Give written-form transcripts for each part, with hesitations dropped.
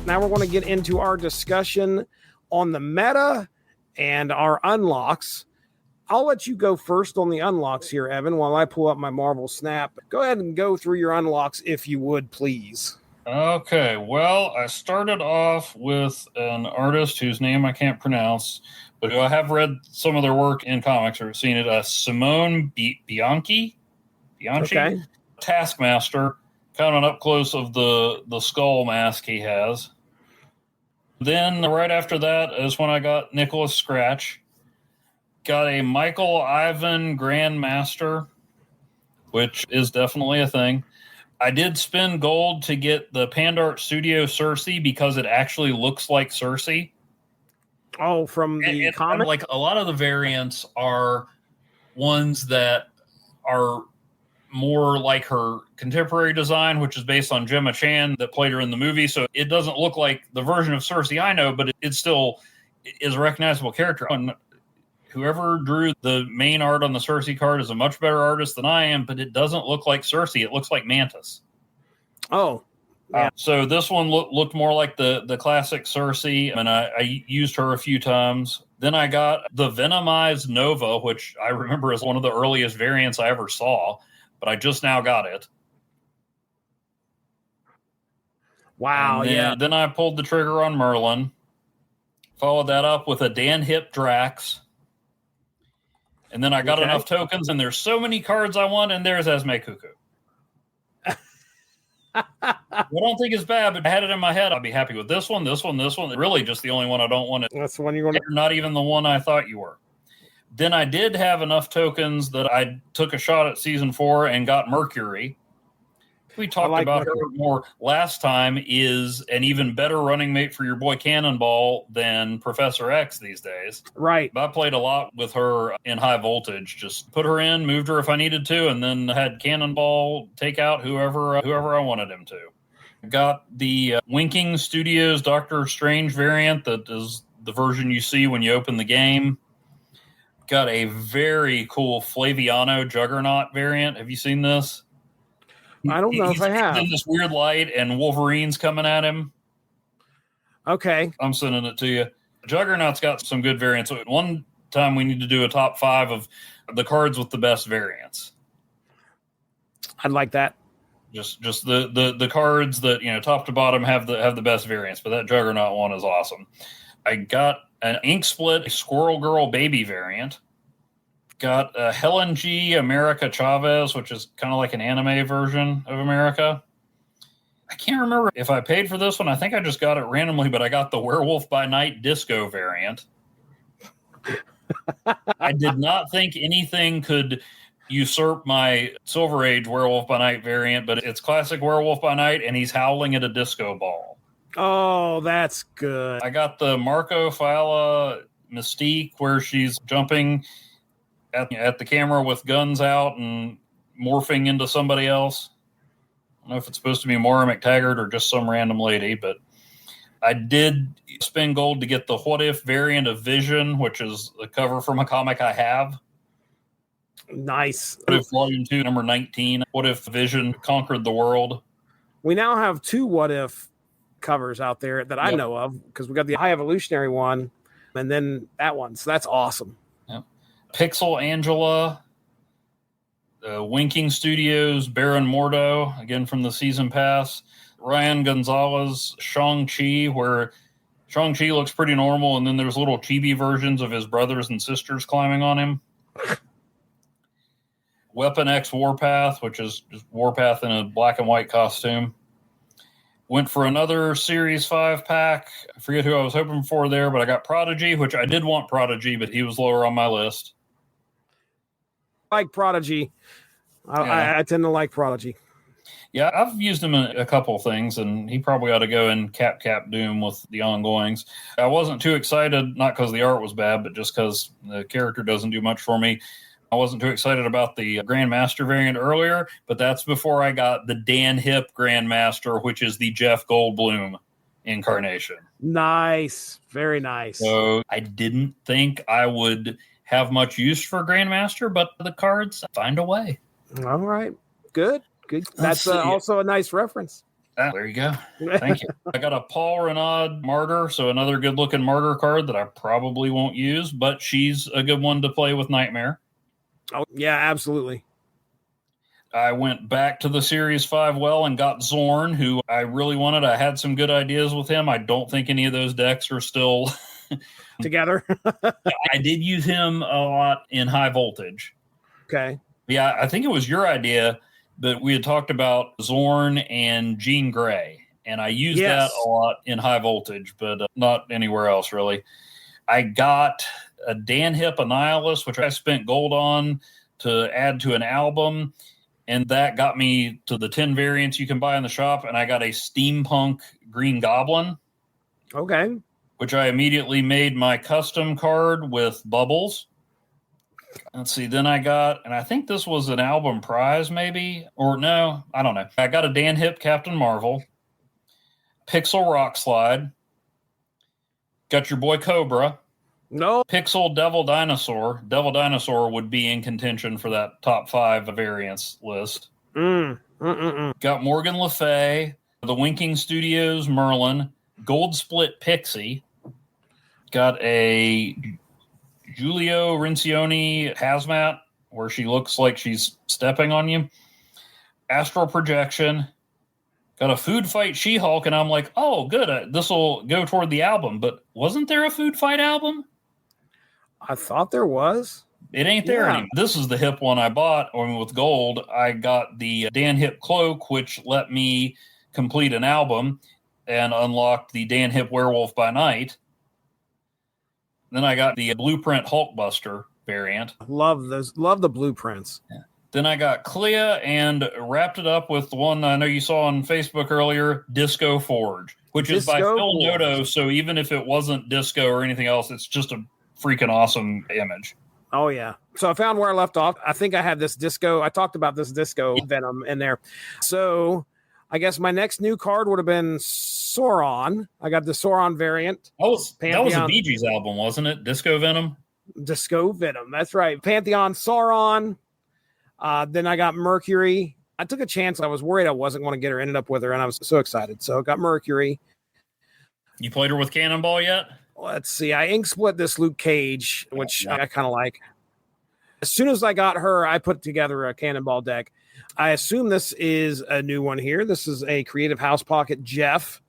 Now we're going to get into our discussion on the meta and our unlocks. I'll let you go first on the unlocks here, Evan, while I pull up my Marvel Snap. Go ahead and go through your unlocks if you would, please. Okay, well, I started off with an artist whose name I can't pronounce, but I have read some of their work in comics or seen it. Simone Bianchi, Okay. Taskmaster, kind of an up close of the skull mask he has. Then right after that is when I got Nicholas Scratch. Got a Michael Ivan Grandmaster, which is definitely a thing. I did spend gold to get the Pandart Studio Cersei because it actually looks like Cersei. Oh, from the comic? Like a lot of the variants are ones that are more like her contemporary design, which is based on Gemma Chan that played her in the movie. So it doesn't look like the version of Cersei I know, but it still is a recognizable character. And whoever drew the main art on the Cersei card is a much better artist than I am, but it doesn't look like Cersei. It looks like Mantis. Oh, yeah. So this one looked more like the classic Cersei, and I used her a few times. Then I got the Venomized Nova, which I remember as one of the earliest variants I ever saw, but I just now got it. Wow, yeah. Then I pulled the trigger on Merlin, followed that up with a Dan Hipp Drax. And then I got enough tokens, and there's so many cards I want, and there's Esme Cuckoo. I don't think it's bad, but I had it in my head. I'd be happy with this one, this one, this one. Really, just the only one I don't want. That's the one you want. Not even the one I thought you were. Then I did have enough tokens that I took a shot at Season 4 and got Mercury. We talked about her more last time, is an even better running mate for your boy Cannonball than Professor X these days. Right. I played a lot with her in High Voltage. Just put her in, moved her if I needed to, and then had Cannonball take out whoever I wanted him to. Got the Winking Studios Doctor Strange variant that is the version you see when you open the game. Got a very cool Flaviano Juggernaut variant. Have you seen this? I don't know if I have. In this weird light, and Wolverine's coming at him. Okay. I'm sending it to you. Juggernaut's got some good variants. One time we need to do a top 5 of the cards with the best variants. I'd like that. Just the cards that, top to bottom have the best variants, but that Juggernaut one is awesome. I got an Ink Split Squirrel Girl Baby variant. Got Helen G. America Chavez, which is kind of like an anime version of America. I can't remember if I paid for this one. I think I just got it randomly, but I got the Werewolf by Night Disco variant. I did not think anything could usurp my Silver Age Werewolf by Night variant, but it's classic Werewolf by Night, and he's howling at a disco ball. Oh, that's good. I got the Marco Fiala Mystique, where she's jumping at the camera with guns out and morphing into somebody else. I don't know if it's supposed to be Maura McTaggart or just some random lady, but I did spend gold to get the What If variant of Vision, which is a cover from a comic I have. Nice. What If Volume 2, number 19. What If Vision conquered the world? We now have 2 What If covers out there that I know of, because we got the High Evolutionary one and then that one. So that's awesome. Pixel Angela, Winking Studios, Baron Mordo, again from the season pass. Ryan Gonzalez, Shang-Chi, where Shang-Chi looks pretty normal, and then there's little chibi versions of his brothers and sisters climbing on him. Weapon X Warpath, which is just Warpath in a black and white costume. Went for another Series 5 pack. I forget who I was hoping for there, but I got Prodigy, which I did want Prodigy, but he was lower on my list. Like Prodigy. I tend to like Prodigy. Yeah, I've used him in a couple things, and he probably ought to go in Cap Doom with the ongoings. I wasn't too excited, not because the art was bad, but just because the character doesn't do much for me. I wasn't too excited about the Grandmaster variant earlier, but that's before I got the Dan Hipp Grandmaster, which is the Jeff Goldblum incarnation. Nice. Very nice. So I didn't think I would have much use for Grandmaster, but the cards find a way. All right. Good. That's also a nice reference. There you go. Thank you. I got a Paul Renaud martyr, so another good-looking martyr card that I probably won't use, but she's a good one to play with Nightmare. Oh, yeah, absolutely. I went back to the Series 5 well and got Xorn, who I really wanted. I had some good ideas with him. I don't think any of those decks are still together. I did use him a lot in High Voltage. Okay. Yeah, I think it was your idea, but we had talked about Xorn and Jean Grey, and I used that a lot in High Voltage, but not anywhere else really. I got a Dan Hipp Annihilus, which I spent gold on to add to an album, and that got me to the 10 variants you can buy in the shop, and I got a Steampunk Green Goblin. Okay. Which I immediately made my custom card with bubbles. Let's see, then I got, and I think this was an album prize maybe, or no, I don't know. I got a Dan Hipp Captain Marvel, Pixel Rock Slide, got your boy Cobra, Pixel Devil Dinosaur. Devil Dinosaur would be in contention for that top 5 variants list. Got Morgan Le Fay, the Winking Studios Merlin, Gold Split Pixie, got a Giulio Rincioni Hazmat, where she looks like she's stepping on you. Astral Projection. Got a Food Fight She-Hulk, and I'm like, oh, good. This will go toward the album. But wasn't there a Food Fight album? I thought there was. It ain't there anymore. This is the Hipp one I bought with gold. I got the Dan Hipp Cloak, which let me complete an album and unlocked the Dan Hipp Werewolf by Night. Then I got the Blueprint Hulkbuster variant. Love those. Love the blueprints. Yeah. Then I got Clea and wrapped it up with the one I know you saw on Facebook earlier, Disco Forge, which is by Phil Noto. So even if it wasn't disco or anything else, it's just a freaking awesome image. Oh, yeah. So I found where I left off. I think I had this disco. I talked about this disco Venom in there. So I guess my next new card would have been Sauron. I got the Sauron variant. That was a Bee Gees album, wasn't it? Disco Venom? Disco Venom. That's right. Pantheon Sauron. Then I got Mercury. I took a chance. I was worried I wasn't going to get her. Ended up with her, and I was so excited. So I got Mercury. You played her with Cannonball yet? Let's see. I ink split this Luke Cage, which I kind of like. As soon as I got her, I put together a Cannonball deck. I assume this is a new one here. This is a Creative House Pocket Jeff,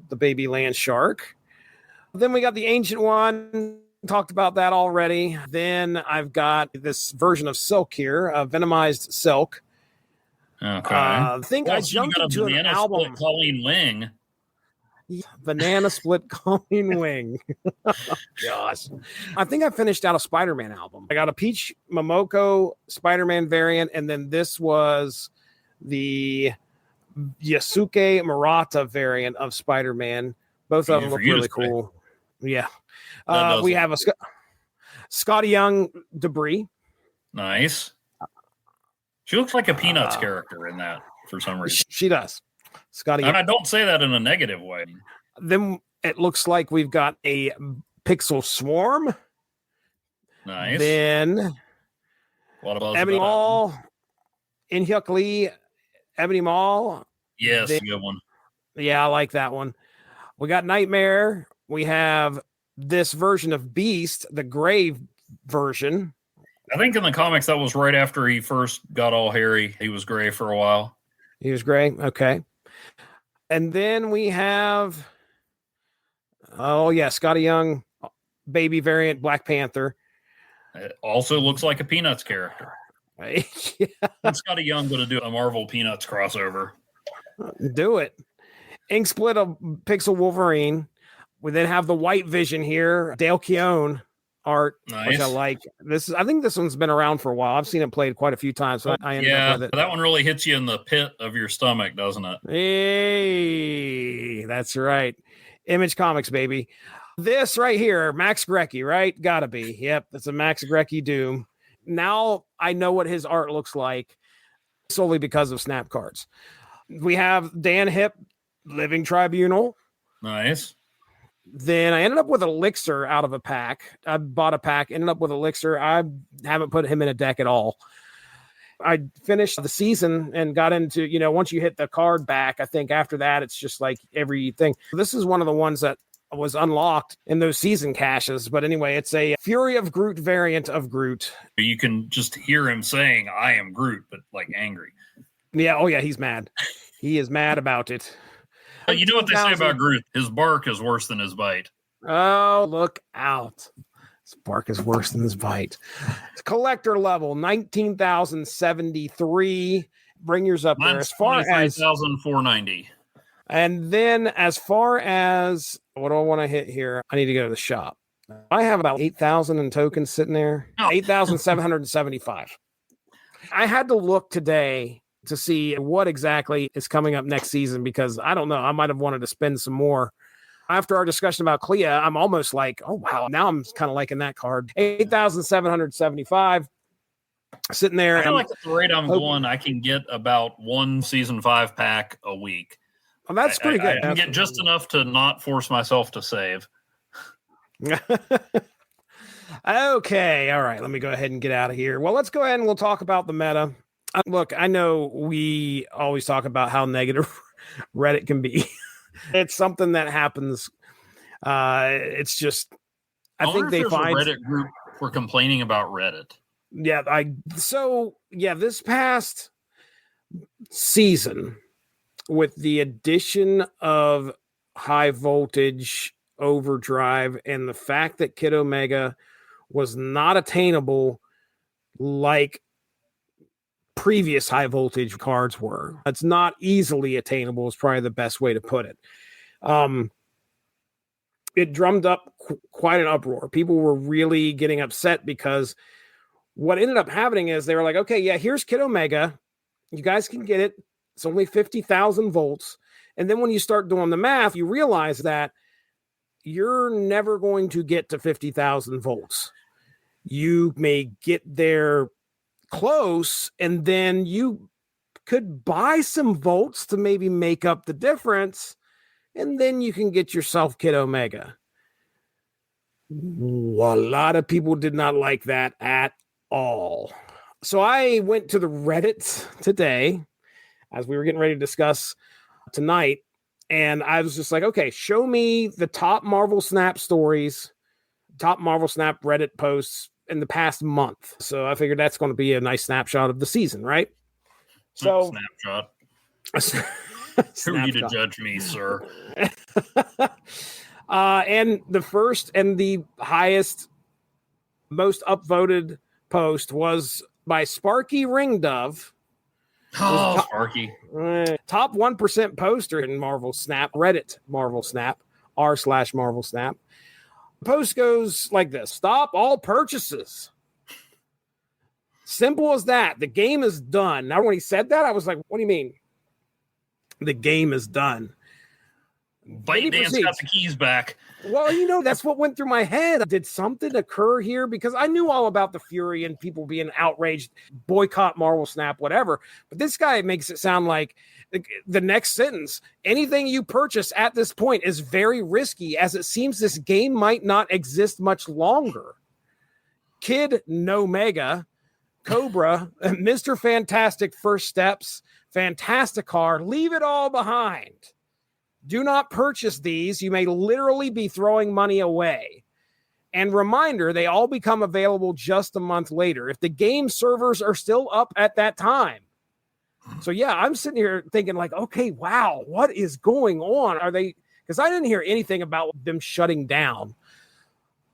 the baby land shark. Then we got the ancient one. Talked about that already. Then I've got this version of Silk here, Venomized Silk. Okay. I think I jumped into an album. Colleen Wing. Banana Split Colleen Wing. Gosh. I think I finished out a Spider-Man album. I got a Peach Momoko Spider-Man variant, and then this was the Yasuke Murata variant of Spider-Man. Both of them look really cool. Yeah. We have a Scotty Young Debris. Nice. She looks like a Peanuts character in that for some reason. She does. Scotty. And I don't say that in a negative way. Then it looks like we've got a Pixel Swarm. Nice. Then Ebony Mall, Inhyuk Lee, Ebony Mall. Yes, good one. Yeah, I like that one. We got Nightmare. We have this version of Beast, the Grave version. I think in the comics that was right after he first got all hairy. He was gray for a while. He was gray. Okay. And then we have, Scotty Young, baby variant, Black Panther. It also looks like a Peanuts character. Yeah. When's Scotty Young going to do a Marvel Peanuts crossover? Do it. Ink split of Pixel Wolverine. We then have the White Vision here, Dale Keown art, which I like. I think this one's been around for a while. I've seen it played quite a few times. So I ended up with it. That one really hits you in the pit of your stomach, doesn't it? Hey, that's right. Image Comics, baby. This right here, Max Grecki, right? Gotta be. Yep, that's a Max Grecki Doom. Now I know what his art looks like solely because of Snap Cards. We have Dan Hipp, Living Tribunal. Nice. Then I ended up with Elixir out of a pack. I bought a pack, ended up with Elixir. I haven't put him in a deck at all. I finished the season and got into, once you hit the card back, I think after that, it's just like everything. This is one of the ones that was unlocked in those season caches. But anyway, it's a Fury of Groot variant of Groot. You can just hear him saying, I am Groot, but like angry. Yeah. Oh, yeah. He's mad. He is mad about it. You know what they say about Groot? His bark is worse than his bite. Oh, look out. His bark is worse than his bite. Collector level, 19,073. Bring yours up there. As far as 23,490. And then as far as what do I want to hit here? I need to go to the shop. I have about 8,000 in tokens sitting there. 8,775. I had to look today to see what exactly is coming up next season because I don't know. I might have wanted to spend some more. After our discussion about Clea, I'm almost like, oh, wow. Now I'm kind of liking that card. 8,775 sitting there. I feel like at the rate I'm going, I can get about one season 5 pack a week. Well, that's pretty good. I can get just enough to not force myself to save. Okay. All right. Let me go ahead and get out of here. Well, let's go ahead and we'll talk about the meta. Look, I know we always talk about how negative Reddit can be. It's something that happens. It's just, I think they find a Reddit group for complaining about Reddit. Yeah. This past season with the addition of High Voltage Overdrive and the fact that Kid Omega was not attainable like previous high voltage cards were. It's not easily attainable is probably the best way to put it. It drummed up quite an uproar. People were really getting upset because what ended up happening is they were like, okay, yeah, here's Kid Omega. You guys can get it. It's only 50,000 volts. And then when you start doing the math, you realize that you're never going to get to 50,000 volts. You may get there close, and then you could buy some volts to maybe make up the difference, and then you can get yourself Kid Omega. A lot of people did not like that at all. So I went to the Reddit today as we were getting ready to discuss tonight, and I was just like, okay, show me the top Marvel Snap stories, top Marvel Snap Reddit posts in the past month. So I figured that's going to be a nice snapshot of the season, right? So snapshot. Who are you to judge me, sir? And the first and the highest, most upvoted post was by Sparky Ringdove. Oh, Sparky. Top 1% poster in Marvel Snap, Reddit Marvel Snap, r/Marvel Snap. Post goes like this: stop all purchases. Simple as that. The game is done. Now, when he said that, I was like, what do you mean? The game is done. ByteDance got the keys back. Well, that's what went through my head. Did something occur here? Because I knew all about the Fury and people being outraged, boycott Marvel Snap, whatever. But this guy makes it sound like the next sentence, anything you purchase at this point is very risky, as it seems this game might not exist much longer. Kid No Mega, Cobra, Mr. Fantastic First Steps, Fantasticar, leave it all behind. Do not purchase these. You may literally be throwing money away. And reminder, they all become available just a month later if the game servers are still up at that time. So yeah, I'm sitting here thinking like, okay, wow, what is going on? Are they, because I didn't hear anything about them shutting down.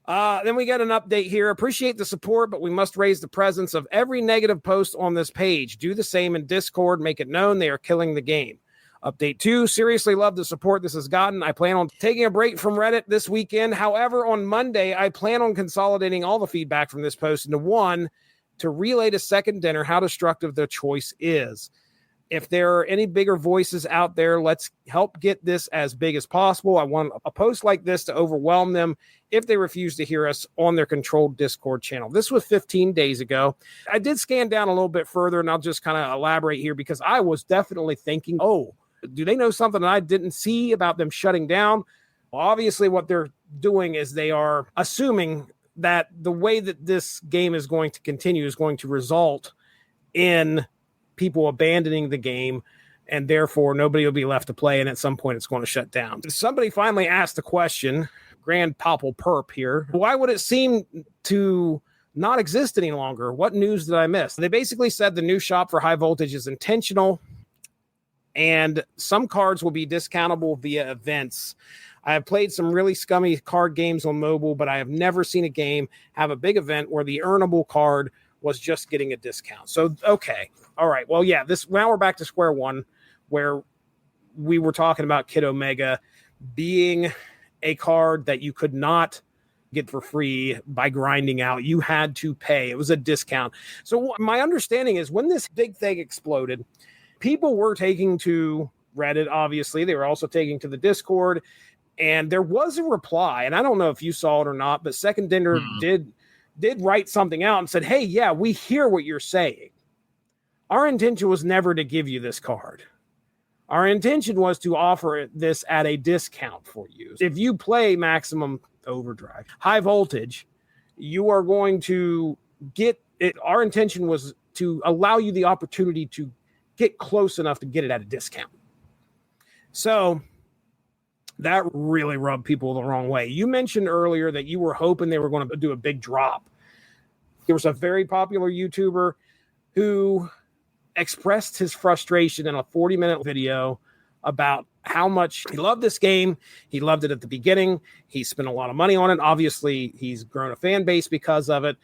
Then we get an update here. Appreciate the support, but we must raise the presence of every negative post on this page. Do the same in Discord. Make it known they are killing the game. Update 2, seriously love the support this has gotten. I plan on taking a break from Reddit this weekend. However, on Monday, I plan on consolidating all the feedback from this post into one to relay to Second Dinner how destructive the choice is. If there are any bigger voices out there, let's help get this as big as possible. I want a post like this to overwhelm them if they refuse to hear us on their controlled Discord channel. This was 15 days ago. I did scan down a little bit further, and I'll just kind of elaborate here because I was definitely thinking, oh, do they know something that I didn't see about them shutting down? Well, obviously, what they're doing is they are assuming that the way that this game is going to continue is going to result in people abandoning the game, and therefore nobody will be left to play, and at some point it's going to shut down. Somebody finally asked the question, Grand Popple Perp here, why would it seem to not exist any longer? What news did I miss? They basically said the new shop for High Voltage is intentional, and some cards will be discountable via events. I have played some really scummy card games on mobile, but I have never seen a game have a big event where the earnable card was just getting a discount. So, okay. All right. Well, yeah, now we're back to square one, where we were talking about Kid Omega being a card that you could not get for free by grinding out. You had to pay. It was a discount. So my understanding is when this big thing exploded, people were taking to Reddit, obviously. They were also taking to the Discord, and there was a reply, and I don't know if you saw it or not, but Second Dinner did write something out and said, hey, yeah, we hear what you're saying. Our intention was never to give you this card. Our intention was to offer this at a discount for you. If you play Maximum Overdrive, High Voltage, you are going to get it. Our intention was to allow you the opportunity to get close enough to get it at a discount. So that really rubbed people the wrong way. You mentioned earlier that you were hoping they were going to do a big drop. There was a very popular YouTuber who expressed his frustration in a 40-minute video about how much he loved this game. He loved it at the beginning. He spent a lot of money on it. Obviously, he's grown a fan base because of it,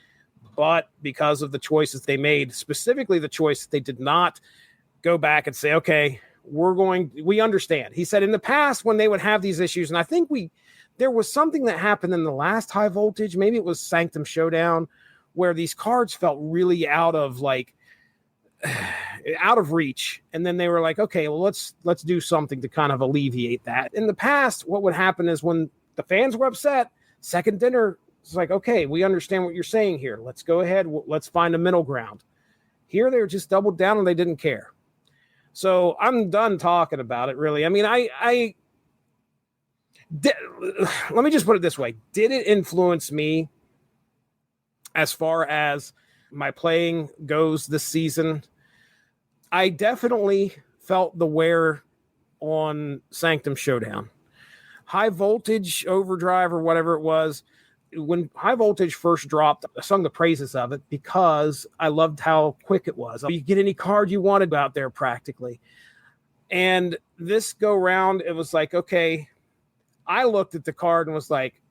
but because of the choices they made, specifically the choice that they did not go back and say, okay, we understand. He said in the past when they would have these issues, and I think there was something that happened in the last High Voltage, maybe it was Sanctum Showdown, where these cards felt really out of reach. And then they were like, okay, well, let's do something to kind of alleviate that. In the past, what would happen is when the fans were upset, Second Dinner was like, okay, we understand what you're saying here. Let's go ahead. Let's find a middle ground. Here, they were just doubled down and they didn't care. So I'm done talking about it, really. I mean, let me just put it this way. Did it influence me as far as my playing goes this season? I definitely felt the wear on Sanctum Showdown. High Voltage Overdrive or whatever it was, when High Voltage first dropped, I sung the praises of it because I loved how quick it was. You get any card you wanted out there practically. And this go round, it was like, okay, I looked at the card and was like,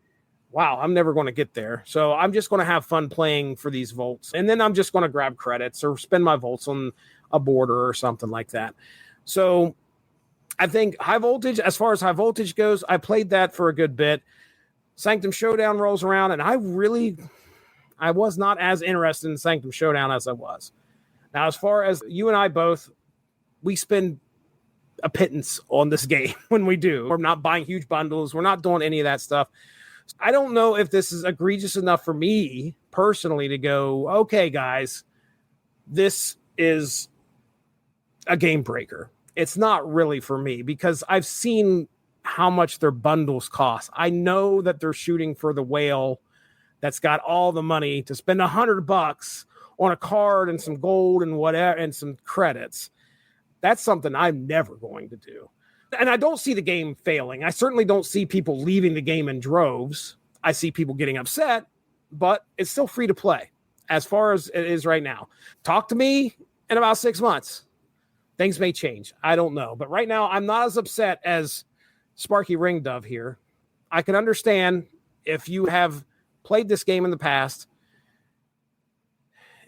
wow, I'm never going to get there. So I'm just going to have fun playing for these volts. And then I'm just going to grab credits or spend my volts on a border or something like that. So I think High Voltage, as far as High Voltage goes, I played that for a good bit. Sanctum Showdown rolls around, and I was not as interested in Sanctum Showdown as I was. Now, as far as you and I both, we spend a pittance on this game when we do. We're not buying huge bundles. We're not doing any of that stuff. I don't know if this is egregious enough for me personally to go, okay, guys, this is a game breaker. It's not really for me because I've seen how much their bundles cost. I know that they're shooting for the whale that's got all the money to spend $100 on a card and some gold and whatever and some credits. That's something I'm never going to do. And I don't see the game failing. I certainly don't see people leaving the game in droves. I see people getting upset, but it's still free to play as far as it is right now. Talk to me in about 6 months. Things may change. I don't know. But right now, I'm not as upset as Sparky Ringdove here. I can understand if you have played this game in the past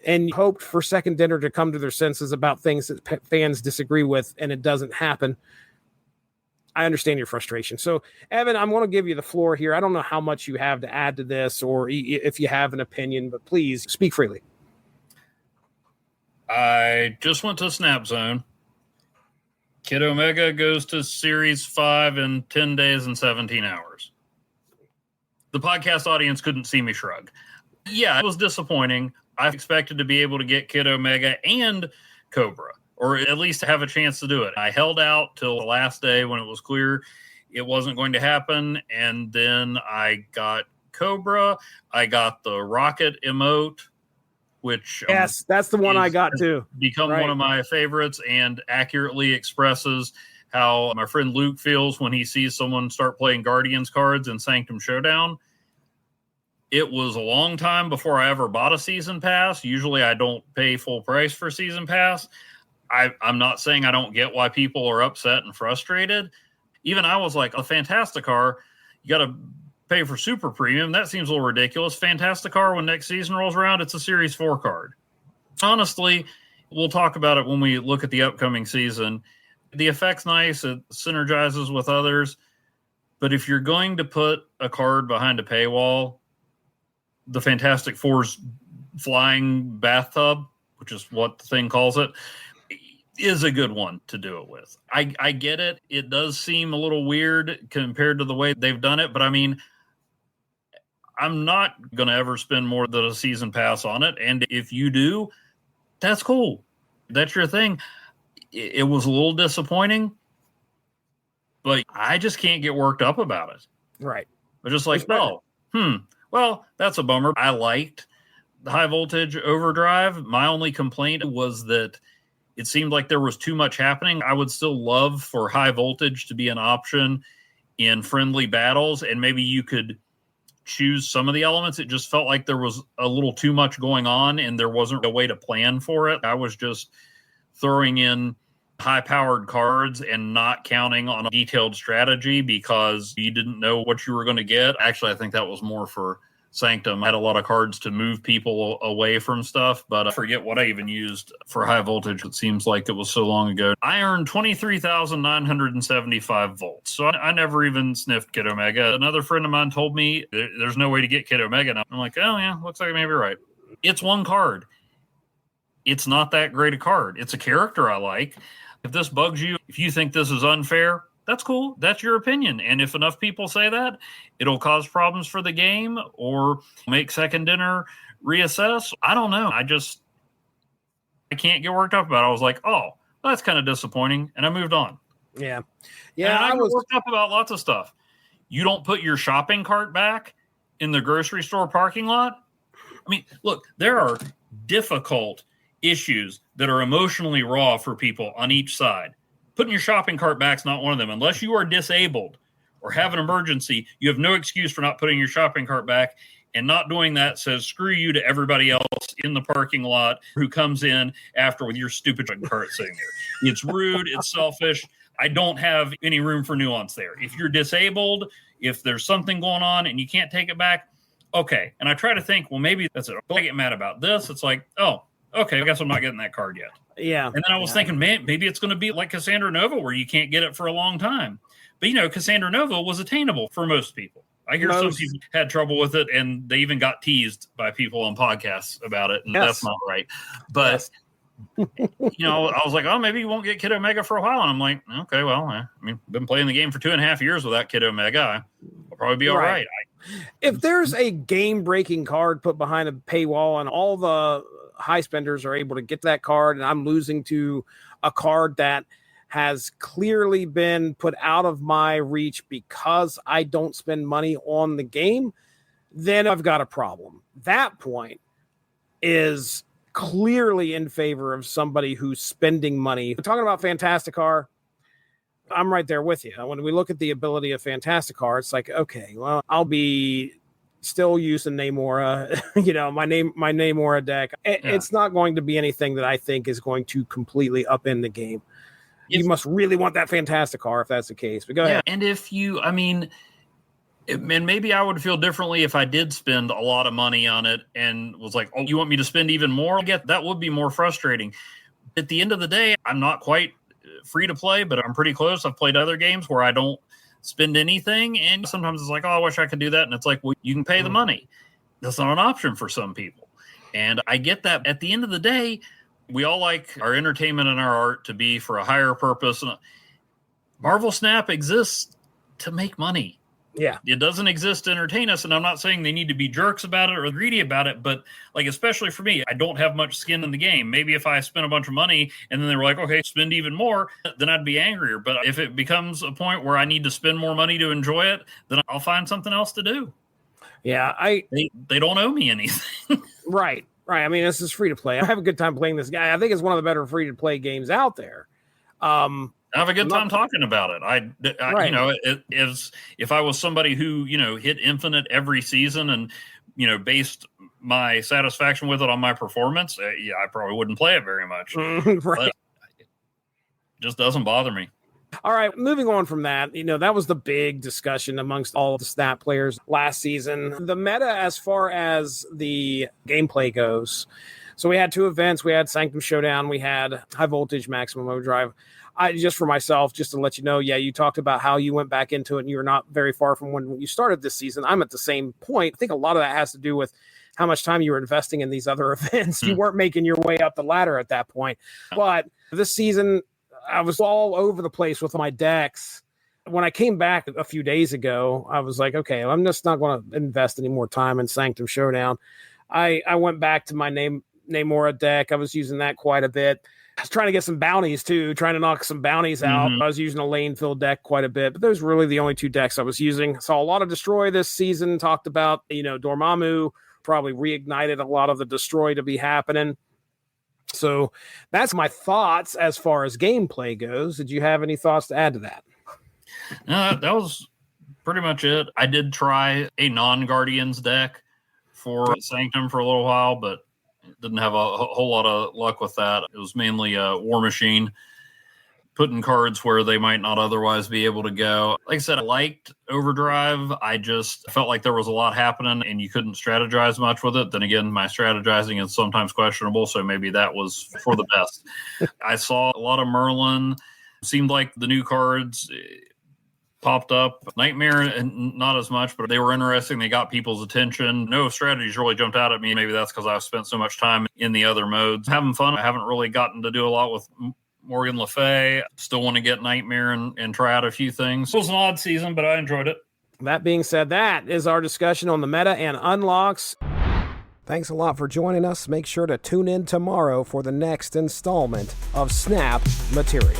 and hoped for Second Dinner to come to their senses about things that fans disagree with and it doesn't happen. I understand your frustration. So, Evan, I'm going to give you the floor here. I don't know how much you have to add to this or if you have an opinion, but please speak freely. I just went to Snap Zone. Kid Omega goes to Series 5 in 10 days and 17 hours. The podcast audience couldn't see me shrug. Yeah, it was disappointing. I expected to be able to get Kid Omega and Cobra, or at least have a chance to do it. I held out till the last day when it was clear it wasn't going to happen, and then I got Cobra. I got the rocket emote, which yes, that's the one I got too. Become one of my favorites and accurately expresses how my friend Luke feels when he sees someone start playing Guardians cards in Sanctum Showdown. It was a long time before I ever bought a season pass. Usually I don't pay full price for season pass. I'm not saying I don't get why people are upset and frustrated. Even I was like, a Fantasticar, you got to pay for super premium. That seems a little ridiculous. Fantasticar, when next season rolls around, it's a Series 4 card. Honestly, we'll talk about it when we look at the upcoming season. The effect's nice. It synergizes with others. But if you're going to put a card behind a paywall, the Fantastic Four's flying bathtub, which is what the thing calls it, is a good one to do it with. I get it. It does seem a little weird compared to the way they've done it. But I mean, I'm not going to ever spend more than a season pass on it. And if you do, that's cool. That's your thing. It was a little disappointing, but I just can't get worked up about it. Right. But just like, well, that's a bummer. I liked the High Voltage Overdrive. My only complaint was that it seemed like there was too much happening. I would still love for High Voltage to be an option in friendly battles, and maybe you could choose some of the elements. It just felt like there was a little too much going on, and there wasn't a way to plan for it. I was just throwing in high-powered cards and not counting on a detailed strategy because you didn't know what you were going to get. Actually, I think that was more for Sanctum. I had a lot of cards to move people away from stuff, but I forget what I even used for High Voltage. It seems like it was so long ago. I earned 23,975 volts, so I never even sniffed Kid Omega. Another friend of mine told me there's no way to get Kid Omega. And I'm like, oh yeah, looks like I may be right. It's one card. It's not that great a card. It's a character I like. If this bugs you, if you think this is unfair, that's cool. That's your opinion. And if enough people say that, it'll cause problems for the game or make Second Dinner reassess. I don't know. I can't get worked up about it. I was like, oh, well, that's kind of disappointing. And I moved on. Yeah. Yeah. I was worked up about lots of stuff. You don't put your shopping cart back in the grocery store parking lot. I mean, look, there are difficult issues that are emotionally raw for people on each side. Putting your shopping cart back is not one of them. Unless you are disabled or have an emergency, you have no excuse for not putting your shopping cart back. And not doing that says screw you to everybody else in the parking lot who comes in after with your stupid cart sitting there. It's rude. It's selfish. I don't have any room for nuance there. If you're disabled, if there's something going on and you can't take it back, okay. And I try to think, well, maybe that's it. I get mad about this. It's like, oh, okay, I guess I'm not getting that card yet. Yeah. And then I was thinking, man, maybe it's going to be like Cassandra Nova where you can't get it for a long time. But, Cassandra Nova was attainable for most people. I hear some people had trouble with it, and they even got teased by people on podcasts about it, and that's not right. But, I was like, oh, maybe you won't get Kid Omega for a while. And I'm like, okay, well, I've been playing the game for 2.5 years without Kid Omega. I'll probably be all right. If there's a game-breaking card put behind a paywall and all the high spenders are able to get that card, and I'm losing to a card that has clearly been put out of my reach because I don't spend money on the game, then I've got a problem. That point is clearly in favor of somebody who's spending money. Talking about Fantasticar, I'm right there with you. When we look at the ability of Fantasticar, it's like, okay, well, I'll be still using Namora, my Namora deck. It's not going to be anything that I think is going to completely upend the game. You must really want that Fantasticar if that's the case. But go ahead. And if you, and maybe I would feel differently if I did spend a lot of money on it and was like, oh, you want me to spend even more? I get that would be more frustrating. At the end of the day, I'm not quite free to play, but I'm pretty close. I've played other games where I don't spend anything. And sometimes it's like, oh, I wish I could do that. And it's like, well, you can pay the money. That's not an option for some people. And I get that. At the end of the day, we all like our entertainment and our art to be for a higher purpose. Marvel Snap exists to make money. Yeah. It doesn't exist to entertain us. And I'm not saying they need to be jerks about it or greedy about it, but especially for me, I don't have much skin in the game. Maybe if I spent a bunch of money and then they were like, okay, spend even more, then I'd be angrier. But if it becomes a point where I need to spend more money to enjoy it, then I'll find something else to do. Yeah. They don't owe me anything. Right. Right. I mean, this is free to play. I have a good time playing this guy. I think it's one of the better free to play games out there. I have a good time talking about it. I you know, it is, if I was somebody who, you know, hit infinite every season and, you know, based my satisfaction with it on my performance, yeah, I probably wouldn't play it very much. Right. But it just doesn't bother me. All right, moving on from that, you know, that was the big discussion amongst all of the Snap players last season. The meta as far as the gameplay goes. So we had 2 events. We had Sanctum Showdown. We had High Voltage Maximum Overdrive. Just for myself, just to let you know, yeah, you talked about how you went back into it and you were not very far from when you started this season. I'm at the same point. I think a lot of that has to do with how much time you were investing in these other events. You weren't making your way up the ladder at that point. But this season, I was all over the place with my decks. When I came back a few days ago, I was like, okay, I'm just not going to invest any more time in Sanctum Showdown. I went back to my Namora deck. I was using that quite a bit. I was trying to get some bounties too, trying to knock some bounties out. I was using a lane fill deck quite a bit, but those were really the only 2 decks I was using. Saw a lot of destroy this season. Talked about, you know, Dormammu probably reignited a lot of the destroy to be happening. So that's my thoughts as far as gameplay goes. Did you have any thoughts to add to that? No, that was pretty much it. I did try a non-Guardians deck for Sanctum for a little while, but didn't have a whole lot of luck with that. It was mainly a War Machine, putting cards where they might not otherwise be able to go. Like I said, I liked Overdrive. I just felt like there was a lot happening and you couldn't strategize much with it. Then again, my strategizing is sometimes questionable, so maybe that was for the best. I saw a lot of Merlin. Seemed like the new cards popped up. Nightmare, and not as much, but they were interesting. They got people's attention. No strategies really jumped out at me. Maybe that's because I've spent so much time in the other modes. Having fun. I haven't really gotten to do a lot with Morgan Le Fay. Still want to get Nightmare and try out a few things. It was an odd season, but I enjoyed it. That being said, that is our discussion on the meta and unlocks. Thanks a lot for joining us. Make sure to tune in tomorrow for the next installment of Snap Material.